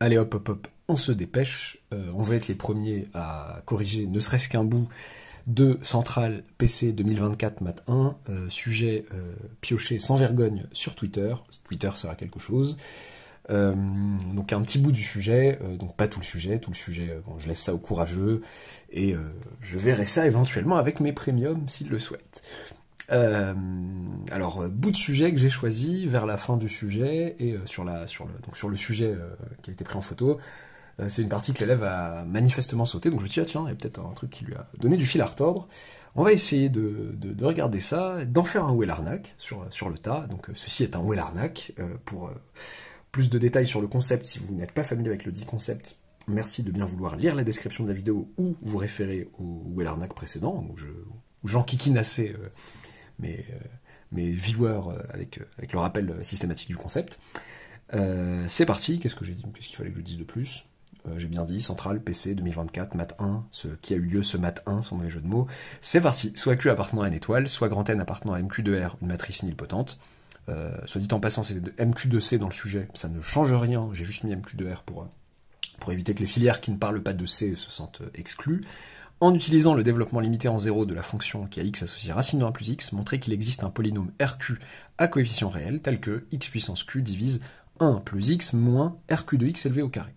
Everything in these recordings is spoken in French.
Allez hop hop hop, on se dépêche, on va être les premiers à corriger ne serait-ce qu'un bout de Central PC 2024 Mat 1, sujet pioché sans vergogne sur Twitter, Twitter sera quelque chose. Donc un petit bout du sujet, donc pas tout le sujet, bon, je laisse ça aux courageux, et je verrai ça éventuellement avec mes premiums s'ils le souhaitent. Alors, bout de sujet que j'ai choisi vers la fin du sujet, et sur le sujet qui a été pris en photo, c'est une partie que l'élève a manifestement sauté, donc je me dis, ah tiens, il y a peut-être un truc qui lui a donné du fil à retordre. On va essayer de regarder ça, d'en faire un où est l'arnaque sur le tas. Donc ceci est un où est l'arnaque. Pour plus de détails sur le concept, si vous n'êtes pas familier avec le dit concept, merci de bien vouloir lire la description de la vidéo ou vous référer au où est l'arnaque précédent, où j'enquiquine assez mes viewers avec le rappel systématique du concept. C'est parti, qu'est-ce que j'ai dit? Qu'est-ce qu'il fallait que je dise de plus? J'ai bien dit, Central, PC, 2024, Mat 1, ce qui a eu lieu ce Mat 1, sans mauvais jeu de mots. C'est parti, soit Q appartenant à une étoile, soit grand N appartenant à MQ2R, une matrice nilpotente. Soit dit en passant, c'est MQ2C dans le sujet, ça ne change rien, j'ai juste mis MQ2R pour éviter que les filières qui ne parlent pas de C se sentent exclues. En utilisant le développement limité en 0 de la fonction qui a x associé racine de 1 plus x, montrer qu'il existe un polynôme RQ à coefficient réel, tel que x puissance q divise 1 plus x moins RQ de x élevé au carré.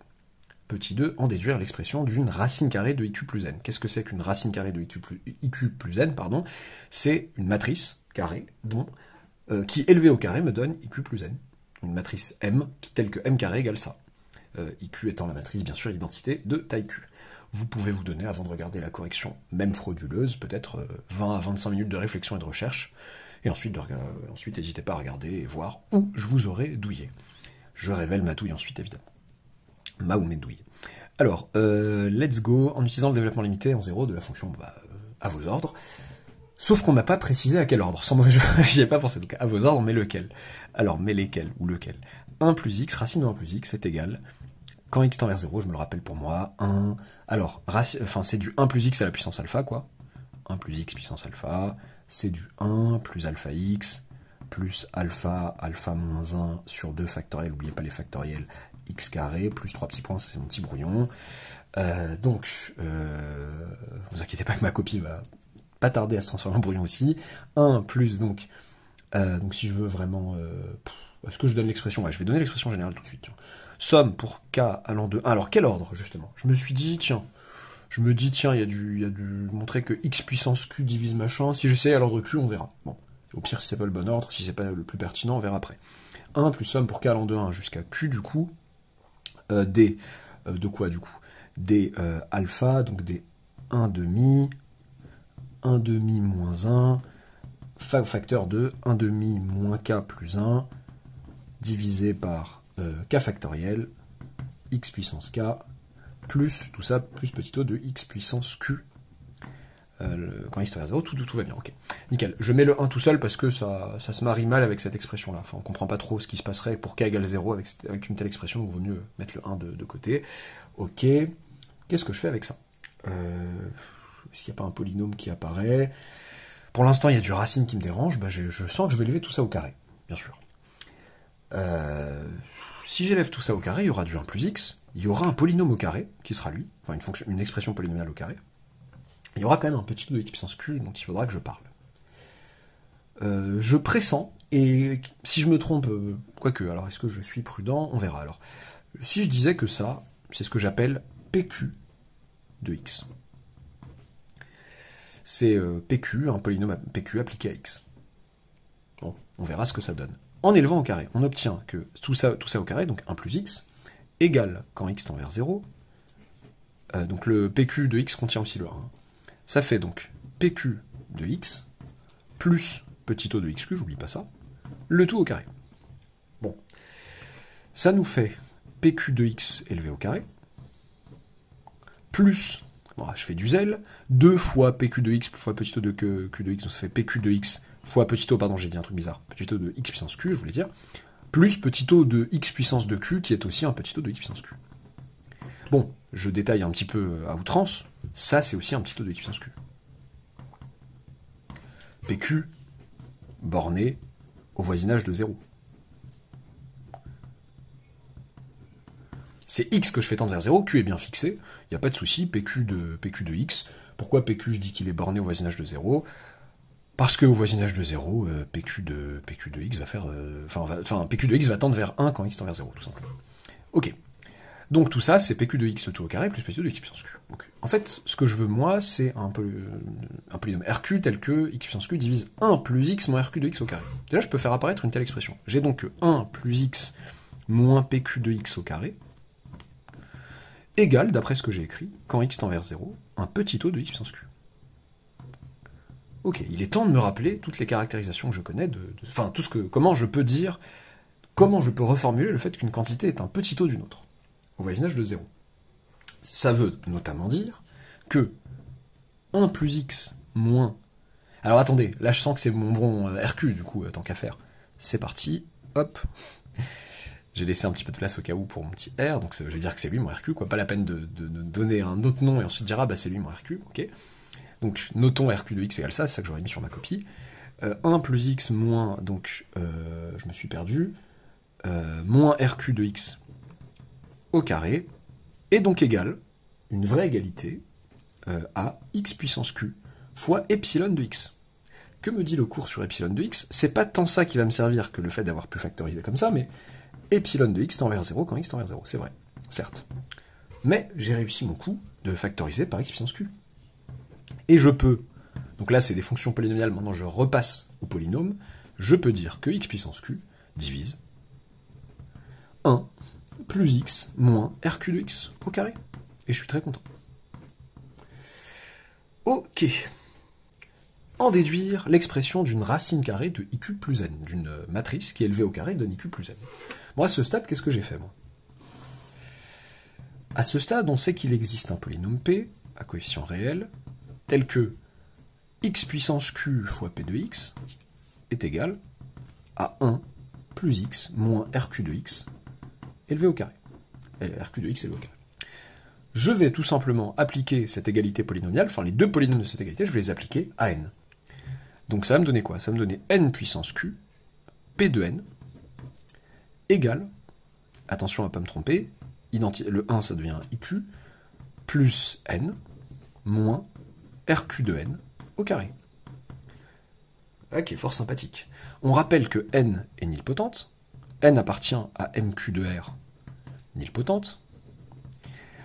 Petit 2, en déduire l'expression d'une racine carrée de IQ plus n. Qu'est-ce que c'est qu'une racine carrée de IQ plus n, C'est une matrice carrée qui élevée au carré me donne IQ plus n. Une matrice M telle que m carré égale ça. IQ étant la matrice, bien sûr, identité de taille Q. Vous pouvez vous donner, avant de regarder la correction, même frauduleuse, peut-être 20 à 25 minutes de réflexion et de recherche, et ensuite n'hésitez pas à regarder et voir où je vous aurai douillé. Je révèle ma douille ensuite, évidemment. Ma ou mes douilles. Alors, let's go, en utilisant le développement limité en 0 de la fonction à vos ordres, sauf qu'on m'a pas précisé à quel ordre, sans mauvais jeu, j'y ai pas pensé, donc à vos ordres, mais lequel? Alors, mais lesquels, ou lequel? 1 plus x, racine de 1 plus x, est égal, quand x tend vers 0, je me le rappelle pour moi, 1, alors, c'est du 1 plus x à la puissance alpha, quoi, 1 plus x puissance alpha, c'est du 1 plus alpha x, plus alpha moins 1 sur 2 factoriel, n'oubliez pas les factoriels, x carré, plus 3 petits points, ça c'est mon petit brouillon. Vous inquiétez pas que ma copie va pas tarder à se transformer en brouillon aussi. 1 plus, donc si je veux vraiment... est-ce que je donne l'expression? Ouais, je vais donner l'expression générale tout de suite. Tiens. Somme pour k allant de 1. Alors, quel ordre, justement? Je me suis dit, tiens, il y a du montrer que x puissance q divise machin. Si j'essaie à l'ordre q, on verra. Bon, au pire, si c'est pas le bon ordre, si c'est pas le plus pertinent, on verra après. 1 plus somme pour k allant de 1 jusqu'à q, du coup, d, de quoi, du coup? D alpha, donc des 1 demi moins 1, facteur de 1 demi moins k plus 1, divisé par k factoriel, x puissance k, plus tout ça, plus petit o de x puissance q, quand x est à 0, tout va bien, ok. Nickel. Je mets le 1 tout seul parce que ça se marie mal avec cette expression-là. Enfin, on comprend pas trop ce qui se passerait pour k égale 0 avec une telle expression, donc il vaut mieux mettre le 1 de côté. Ok. Qu'est-ce que je fais avec ça? Est-ce qu'il n'y a pas un polynôme qui apparaît? Pour l'instant, il y a du racine qui me dérange, je sens que je vais élever tout ça au carré, bien sûr. Si j'élève tout ça au carré, il y aura du 1 plus x, il y aura un polynôme au carré, qui sera lui, enfin une expression polynomiale au carré. Il y aura quand même un petit o de x puissance q dont il faudra que je parle. Je pressens, et si je me trompe, quoique, alors est-ce que je suis prudent? On verra alors. Si je disais que ça, c'est ce que j'appelle PQ de x. C'est PQ, un polynôme PQ appliqué à x. Bon, on verra ce que ça donne. En élevant au carré, on obtient que tout ça au carré, donc 1 plus x, égale, quand x tend vers 0, donc le PQ de x contient aussi le 1, ça fait donc PQ de x, plus petit o de xq, j'oublie pas ça, le tout au carré. Bon, ça nous fait PQ de x élevé au carré, plus, bon, je fais du zèle, 2 fois PQ de x fois petit o de q de x, donc ça fait PQ de x fois petit o, pardon, j'ai dit un truc bizarre, petit o de x puissance q, je voulais dire, plus petit o de x puissance de q, qui est aussi un petit o de x puissance q. Bon, je détaille un petit peu à outrance, ça c'est aussi un petit o de x puissance q. PQ, borné au voisinage de 0. c'est x que je fais tendre vers 0, q est bien fixé, il n'y a pas de souci, PQ de x. Pourquoi PQ, je dis qu'il est borné au voisinage de 0 ? Parce qu'au voisinage de 0, PQ de x va faire... PQ de x va tendre vers 1 quand x tend vers 0, tout simplement. Ok. Donc tout ça, c'est PQ de x tout au carré plus PQ de x puissance q. Donc, en fait, ce que je veux, moi, c'est un polynôme RQ tel que x puissance q divise 1 plus x moins RQ de x au carré. Déjà, je peux faire apparaître une telle expression. J'ai donc 1 plus x moins PQ de x au carré égale, d'après ce que j'ai écrit, quand x tend vers 0, un petit o de x puissance q. Ok, il est temps de me rappeler toutes les caractérisations que je connais, comment je peux reformuler le fait qu'une quantité est un petit o d'une autre, au voisinage de 0. Ça veut notamment dire que 1 plus x moins... Alors attendez, là je sens que c'est mon bon RQ, du coup, tant qu'à faire. C'est parti, hop. J'ai laissé un petit peu de place au cas où pour mon petit R, donc je vais dire que c'est lui mon RQ, quoi. Pas la peine de donner un autre nom et ensuite dire, ah bah c'est lui mon RQ, ok. Donc notons RQ de x égale ça, c'est ça que j'aurais mis sur ma copie. 1 plus x moins, donc je me suis perdu, moins RQ de x au carré, est donc égal, une vraie égalité, à x puissance q fois epsilon de x. Que me dit le cours sur epsilon de x? C'est pas tant ça qui va me servir que le fait d'avoir pu factoriser comme ça, mais epsilon de x tend vers 0 quand x tend vers 0, c'est vrai, certes. Mais j'ai réussi mon coup de factoriser par x puissance q. Et je peux, donc là c'est des fonctions polynomiales, maintenant je repasse au polynôme, je peux dire que x puissance q divise 1 plus x moins RQ de x au carré. Et je suis très content. Ok. En déduire l'expression d'une racine carrée de IQ plus n, d'une matrice qui est élevée au carré donne IQ plus n. Bon, à ce stade, qu'est-ce que j'ai fait, moi? À ce stade, on sait qu'il existe un polynôme P, à coefficient réel, tel que x puissance q fois p de x est égal à 1 plus x moins RQ de x élevé au carré. RQ de x élevé au carré. Je vais tout simplement appliquer cette égalité polynomiale, enfin les deux polynômes de cette égalité, je vais les appliquer à n. Donc ça va me donner quoi? Ça va me donner n puissance q, p de n, égale, attention à ne pas me tromper, le 1 ça devient iq, plus n, moins RQ de n au carré. Ok, fort sympathique. On rappelle que n est nilpotente, n appartient à mq de r, nilpotente.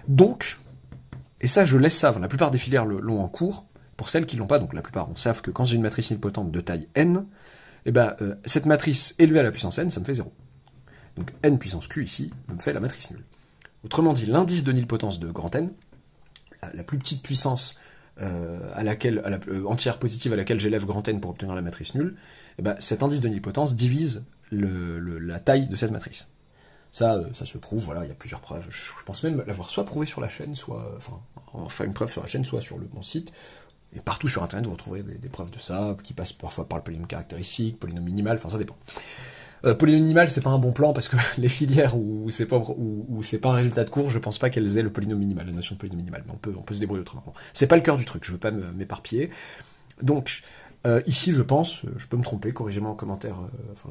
Donc, et ça je laisse ça, la plupart des filières l'ont en cours, pour celles qui l'ont pas, donc la plupart, on savent que quand j'ai une matrice nilpotente de taille n, cette matrice élevée à la puissance n, ça me fait 0. Donc n puissance q ici me fait la matrice nulle. Autrement dit, l'indice de nilpotence de grand N, la plus petite puissance entière positive à laquelle j'élève grand N pour obtenir la matrice nulle, cet indice de nilpotence divise la taille de cette matrice. Ça se prouve, voilà, il y a plusieurs preuves. Je pense même l'avoir soit prouvé sur la chaîne, enfin une preuve sur la chaîne, soit sur mon site. Et partout sur Internet, vous retrouverez des preuves de ça, qui passent parfois par le polynôme caractéristique, polynôme minimal, enfin ça dépend. Polynôme minimal, c'est pas un bon plan, parce que les filières où c'est pas un résultat de cours, je pense pas qu'elles aient le polynôme minimal, la notion de polynôme minimal, mais on peut se débrouiller autrement. C'est pas le cœur du truc, je veux pas m'éparpiller. Donc, ici, je pense, je peux me tromper, corrigez-moi en commentaire,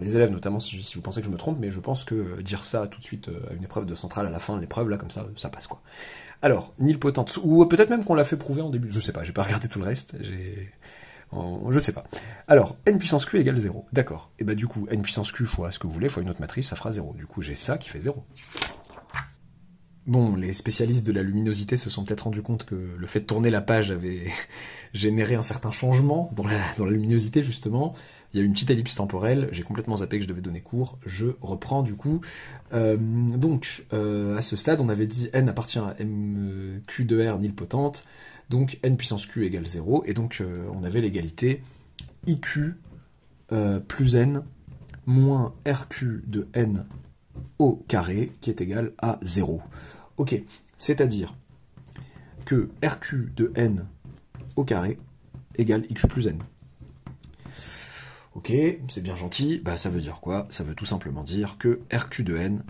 les élèves notamment, si vous pensez que je me trompe, mais je pense que dire ça tout de suite à une épreuve de centrale à la fin de l'épreuve, là, comme ça passe, quoi. Alors, nilpotente, ou peut-être même qu'on l'a fait prouver en début, je sais pas, j'ai pas regardé tout le reste, je sais pas. Alors, n puissance q égale 0, d'accord. Et du coup, n puissance q fois ce que vous voulez, fois une autre matrice, ça fera 0. Du coup, j'ai ça qui fait 0. Bon, les spécialistes de la luminosité se sont peut-être rendus compte que le fait de tourner la page avait généré un certain changement dans la luminosité, justement. Il y a eu une petite ellipse temporelle, j'ai complètement zappé que je devais donner cours, je reprends du coup. À ce stade, on avait dit n appartient à mq de r nilpotente, donc n puissance q égale 0, et donc on avait l'égalité iq plus n moins rq de n au carré, qui est égal à 0. Ok, c'est-à-dire que RQ de n au carré égale x plus n. Ok, c'est bien gentil, ça veut dire quoi? Ça veut tout simplement dire que RQ de n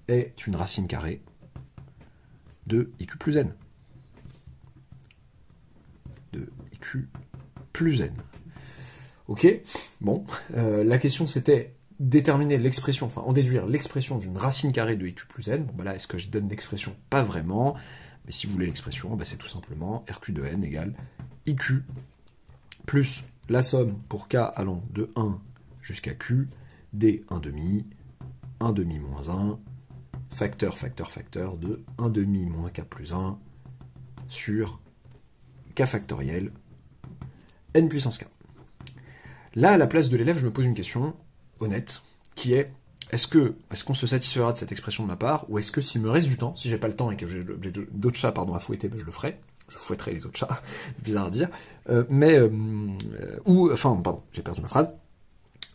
est une racine carrée de IQ plus n. De IQ plus n. Ok, bon, la question c'était déterminer l'expression, enfin en déduire l'expression d'une racine carrée de iq plus n. Bon bah là, est-ce que je donne l'expression? Pas vraiment, mais si vous voulez l'expression, bah c'est tout simplement rq de n égale iq plus la somme pour k allant de 1 jusqu'à q, d 1 demi moins 1, facteur de 1 demi moins k plus 1 sur k factoriel n puissance k. Là, à la place de l'élève, je me pose une question honnête, qui est, est-ce qu'on se satisfera de cette expression de ma part, ou est-ce que s'il me reste du temps, si j'ai pas le temps et que j'ai d'autres chats à fouetter, ben je le ferai, je fouetterai les autres chats, c'est bizarre à dire, j'ai perdu ma phrase.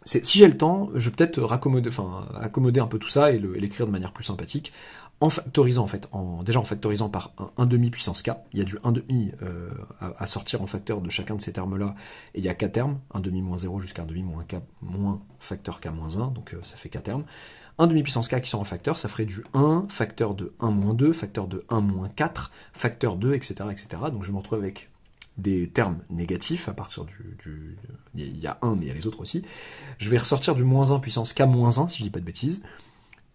Si j'ai le temps, je vais peut-être accommoder un peu tout ça et l'écrire de manière plus sympathique, en factorisant en fait, déjà en factorisant par 1 demi puissance k, il y a du 1 demi à sortir en facteur de chacun de ces termes-là, et il y a k termes, 1 demi moins 0 jusqu'à 1 demi moins k moins facteur k moins 1, donc ça fait k termes. 1 demi puissance k qui sort en facteur, ça ferait du 1, facteur de 1 moins 2, facteur de 1 moins 4, facteur 2, etc., etc. Donc je me retrouve avec des termes négatifs à partir il y a 1 mais il y a les autres aussi. Je vais ressortir du moins 1 puissance k moins 1 si je dis pas de bêtises.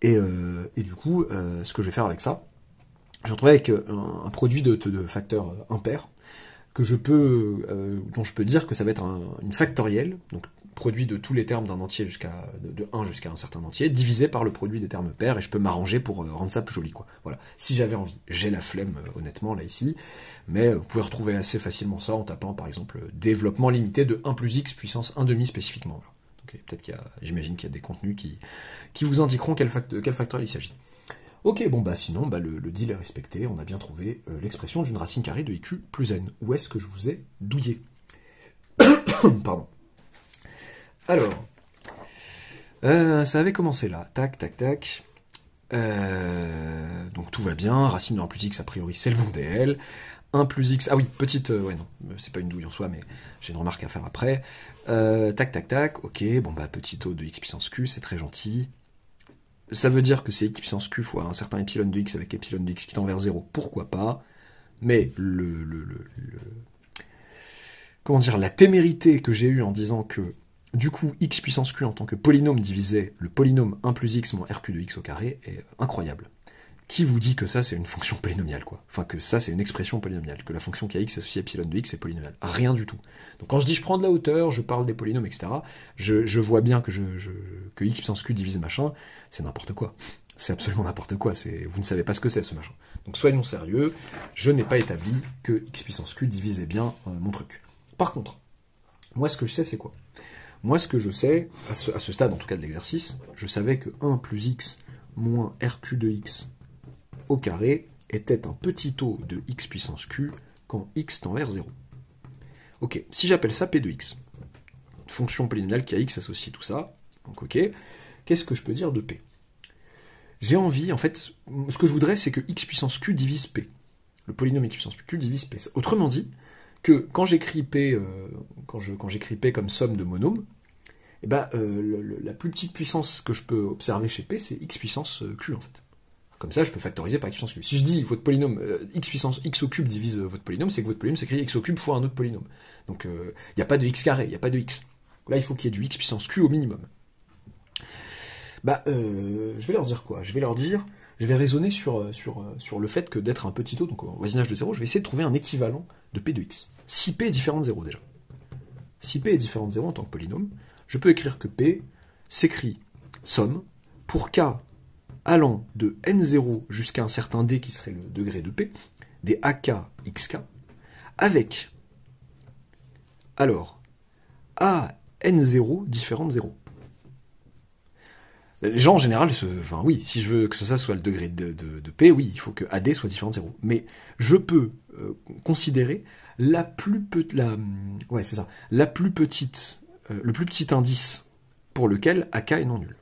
Et du coup, ce que je vais faire avec ça, je vais retrouver avec un produit de facteurs impairs que dont je peux dire que ça va être une factorielle, donc produit de tous les termes d'un entier de 1 jusqu'à un certain entier, divisé par le produit des termes pairs, et je peux m'arranger pour rendre ça plus joli, quoi. Voilà. Si j'avais envie. J'ai la flemme, honnêtement, là, ici, mais vous pouvez retrouver assez facilement ça en tapant, par exemple, développement limité de 1 plus x puissance 1 demi spécifiquement. Voilà. Donc, peut-être j'imagine qu'il y a des contenus qui vous indiqueront quel factoriel il s'agit. Ok, bon bah sinon, le deal est respecté, on a bien trouvé l'expression d'une racine carrée de iq plus n. Où est-ce que je vous ai douillé? Pardon. Alors, ça avait commencé là, tac, tac, tac. Donc tout va bien, racine de 1 plus x, a priori c'est le bon DL. 1 plus x, ah oui, petite, ouais non, c'est pas une douille en soi, mais j'ai une remarque à faire après. Tac, tac, tac, ok, bon bah petit o de x puissance q, c'est très gentil. Ça veut dire que c'est x puissance q fois un certain epsilon de x avec epsilon de x qui tend vers 0, pourquoi pas. Mais comment dire, la témérité que j'ai eue en disant que du coup, x puissance q en tant que polynôme divisait le polynôme 1 plus x moins rq de x au carré est incroyable. Qui vous dit que ça c'est une fonction polynomiale, quoi? Enfin, que ça c'est une expression polynomiale, que la fonction kx associée à epsilon de x est polynomiale. Rien du tout. Donc quand je dis je prends de la hauteur, je parle des polynômes, etc., je vois bien que que x puissance q divise machin, c'est n'importe quoi. C'est absolument n'importe quoi. Vous ne savez pas ce que c'est, ce machin. Donc soyons sérieux, je n'ai pas établi que x puissance q divisait bien mon truc. Par contre, moi ce que je sais c'est quoi? Moi, ce que je sais, à ce stade en tout cas de l'exercice, je savais que 1 plus x moins rq de x au carré était un petit o de x puissance q quand x tend vers 0. Ok, si j'appelle ça p de x, une fonction polynomiale qui a x associé tout ça, donc ok, qu'est-ce que je peux dire de p? J'ai envie, en fait, ce que je voudrais, c'est que x puissance q divise p. Le polynôme x puissance q divise p. Autrement dit, que quand j'écris p, quand j'écris p comme somme de monômes, eh ben, la plus petite puissance que je peux observer chez p, c'est x puissance q en fait. Comme ça, je peux factoriser par x puissance q. Si je dis votre polynôme x puissance x au cube divise votre polynôme, c'est que votre polynôme s'écrit x au cube fois un autre polynôme. Donc il n'y a pas de x carré, il n'y a pas de x. Là, il faut qu'il y ait du x puissance q au minimum. Je vais leur dire quoi? Je vais raisonner sur le fait que d'être un petit o, donc au voisinage de 0, je vais essayer de trouver un équivalent de p de x. Si p est différent de 0 déjà. Si p est différent de 0 en tant que polynôme, je peux écrire que p s'écrit somme pour k allant de n0 jusqu'à un certain d qui serait le degré de p, des ak xk, avec, alors, a n0 différent de 0. Les gens en général, oui, si je veux que ça soit le degré de P, oui, il faut que AD soit différent de 0. Mais je peux considérer le plus petit indice pour lequel AK est non nul.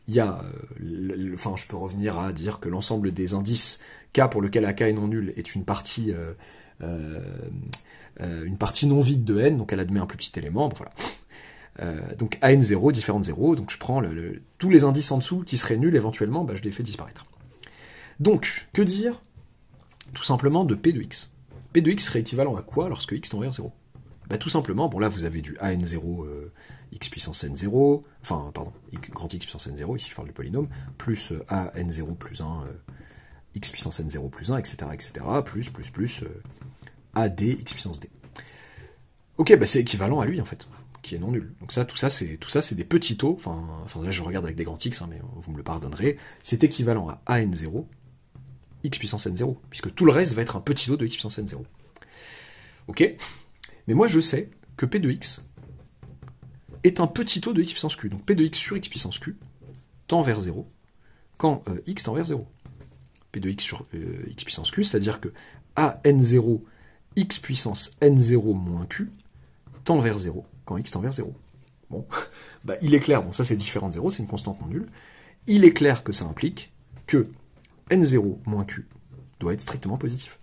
Il y a, je peux revenir à dire que l'ensemble des indices K pour lequel AK est non nul est une partie non vide de N, donc elle admet un plus petit élément, bon, voilà. Donc AN0 différent de 0, donc je prends tous les indices en dessous qui seraient nuls éventuellement, je les fais disparaître. Donc, que dire tout simplement de P de X? P de X serait équivalent à quoi lorsque X tend vers 0? Bah tout simplement, bon là vous avez du an0 x puissance n0, enfin pardon, grand X puissance n0, ici je parle du polynôme, plus an0 plus 1 x puissance n0 plus 1, etc., plus ad x puissance d. Ok, bah c'est équivalent à lui en fait, qui est non nul. Donc ça, tout ça c'est des petits taux, enfin là je regarde avec des grands X, hein, mais vous me le pardonnerez, c'est équivalent à an0, x puissance n0, puisque tout le reste va être un petit taux de x puissance n0. Ok, mais moi je sais que p de x est un petit taux de x puissance q, donc p de x sur x puissance q tend vers 0, quand x tend vers 0. P de x sur x puissance q, c'est-à-dire que an0 x puissance n0 moins q tend vers 0, quand x tend vers 0. Bon, bah il est clair, bon ça c'est différent de 0, c'est une constante non nulle, il est clair que ça implique que n0 moins q doit être strictement positif.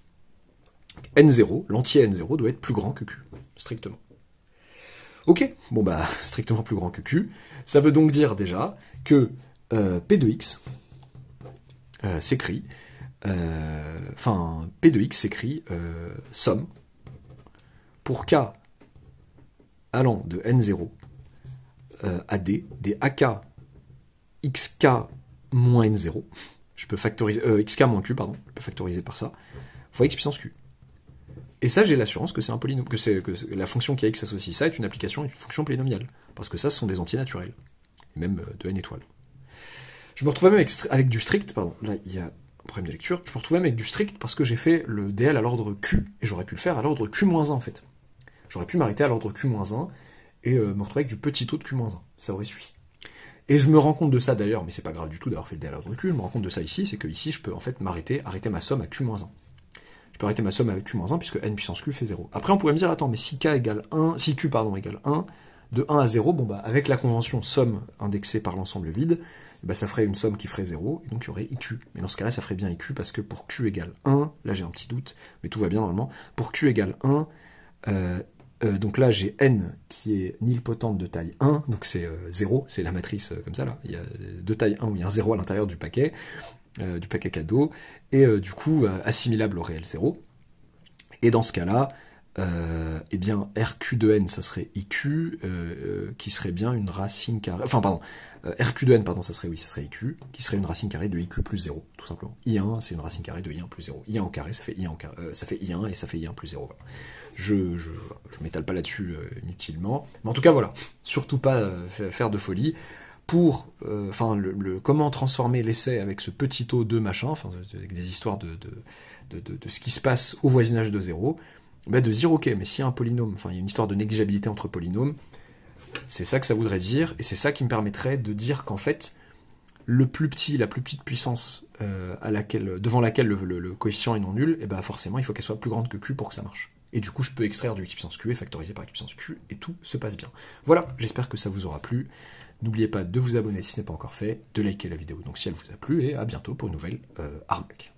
n0, l'entier n0 doit être plus grand que q, strictement. Ok, bon bah, strictement plus grand que q, ça veut donc dire déjà que p de x s'écrit, p de x s'écrit somme pour k allant de n0 à d, des ak xk moins n0, je peux factoriser, xk moins q, pardon, je peux factoriser par ça, fois x puissance q. Et ça, j'ai l'assurance que c'est un polynôme, que la fonction qui a x associe ça est une application d'une fonction polynomiale, parce que ça, ce sont des entiers naturels, et même de n étoiles. Je me retrouve même avec du strict, pardon, là il y a un problème de lecture, je me retrouve même avec du strict parce que j'ai fait le DL à l'ordre Q, et j'aurais pu le faire à l'ordre Q-1 en fait. J'aurais pu m'arrêter à l'ordre Q-1 et me retrouver avec du petit taux de Q-1, ça aurait suffi. Et je me rends compte de ça d'ailleurs, mais c'est pas grave du tout d'avoir fait le DL à l'ordre Q, je me rends compte de ça ici, c'est que ici je peux en fait arrêter ma somme à Q-1. Je peux arrêter ma somme à Q-1 puisque n puissance Q fait 0. Après on pourrait me dire, attends, mais si Q égale 1, de 1 à 0, bon bah avec la convention somme indexée par l'ensemble vide, bah ça ferait une somme qui ferait 0, et donc il y aurait IQ. Mais dans ce cas-là, ça ferait bien IQ, parce que pour Q égale 1, là j'ai un petit doute, mais tout va bien normalement, pour Q égale 1, donc là j'ai N qui est nilpotente de taille 1, donc c'est 0, c'est la matrice comme ça là, il y a de taille 1 où il y a un 0 à l'intérieur du paquet cadeau, et du coup assimilable au réel 0. Et dans ce cas-là, eh bien, RQ de n, ça serait IQ, qui serait bien une racine carrée... Enfin, pardon, RQ de n, pardon, ça serait IQ, qui serait une racine carrée de IQ plus 0, tout simplement. I1, c'est une racine carrée de I1 plus 0. I1 au carré, ça fait I1, ça fait I1, et ça fait I1 plus 0. Voilà. Je m'étale pas là-dessus inutilement. Mais en tout cas, voilà, surtout pas faire de folie. Pour, comment transformer l'essai avec ce petit taux de machin, enfin, avec des histoires de ce qui se passe au voisinage de 0, bah de dire, ok, mais s'il y a un polynôme, enfin, il y a une histoire de négligeabilité entre polynômes, c'est ça que ça voudrait dire, et c'est ça qui me permettrait de dire qu'en fait, la plus petite puissance devant laquelle le coefficient est non nul, et ben forcément, il faut qu'elle soit plus grande que Q pour que ça marche. Et du coup, je peux extraire du x puissance Q et factoriser par x puissance Q, et tout se passe bien. Voilà, j'espère que ça vous aura plu. N'oubliez pas de vous abonner si ce n'est pas encore fait, de liker la vidéo donc si elle vous a plu, et à bientôt pour une nouvelle arnaque.